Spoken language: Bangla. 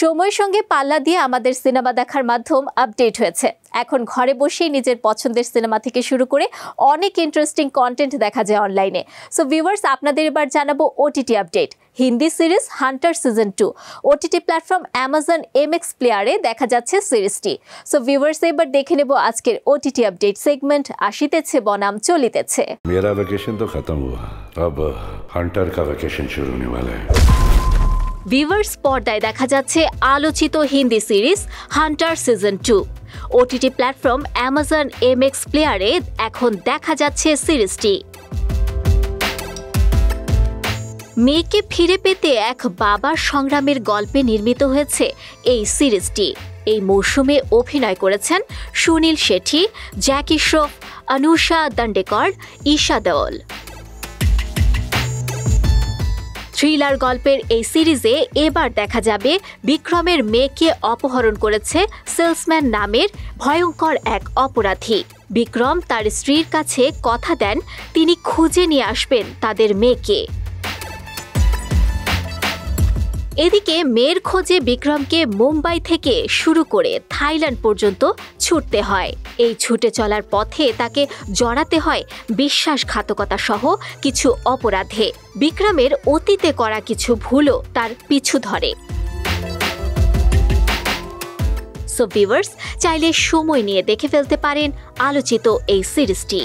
সময়ের সঙ্গে পাল্লা দিয়ে আমাদের সিনেমা দেখার মাধ্যম আপডেট হয়েছে। এখন ঘরে বসেই নিজের পছন্দের সিনেমা থেকে শুরু করে অনেক ইন্টারেস্টিং কন্টেন্ট দেখা যায় অনলাইনে। সো ভিউয়ার্স, আপনাদের এবার জানাবো OTT update. Hindi series Hunter season 2 OTT platform Amazon MX প্লেয়ারে দেখা যাচ্ছে সিরিজটি। সো ভিউয়ার্স, এবার দেখে নেব আজকের ওটিটি আপডেট সেগমেন্ট আসিতেছে বনাম চলিতেছে। मेरा वेकेशन तो खत्म हुआ, अब हंटर का वेकेशन शुरू होने वाला है। ভিউয়ার্স, পর্দায় দেখা যাচ্ছে আলোচিত Hindi series Hunter season 2 OTT platform Amazon MX প্লেয়ারে এখন দেখা যাচ্ছে সিরিজটি। মেয়েকে ফিরে পেতে এক বাবার সংগ্রামের গল্পে নির্মিত হয়েছে এই সিরিজটি। এই মৌসুমে অভিনয় করেছেন সুনীল শেঠি, জ্যাকি শ্রফ, অনুষা দণ্ডেকর, ঈশা দেওল। থ্রিলার গল্পের এই সিরিজে এবার দেখা যাবে বিক্রমের মেয়েকে অপহরণ করেছে সেলসম্যান নামের ভয়ঙ্কর এক অপরাধী। বিক্রম তার স্ত্রীর কাছে কথা দেন তিনি খুঁজে নিয়ে আসবেন তাদের মেয়েকে। এদিকে মেয়ের খোঁজে বিক্রমকে মুম্বাই থেকে শুরু করে থাইল্যান্ড পর্যন্ত ছুটতে হয়। এই ছুটে চলার পথে তাকে জড়াতে হয় বিশ্বাসঘাতকতা সহ কিছু অপরাধে। বিক্রমের অতীতে করা কিছু ভুলও তার পিছু ধরে। সো ভিউয়ার্স, চাইলে সময় নিয়ে দেখে ফেলতে পারেন আলোচিত এই সিরিজটি।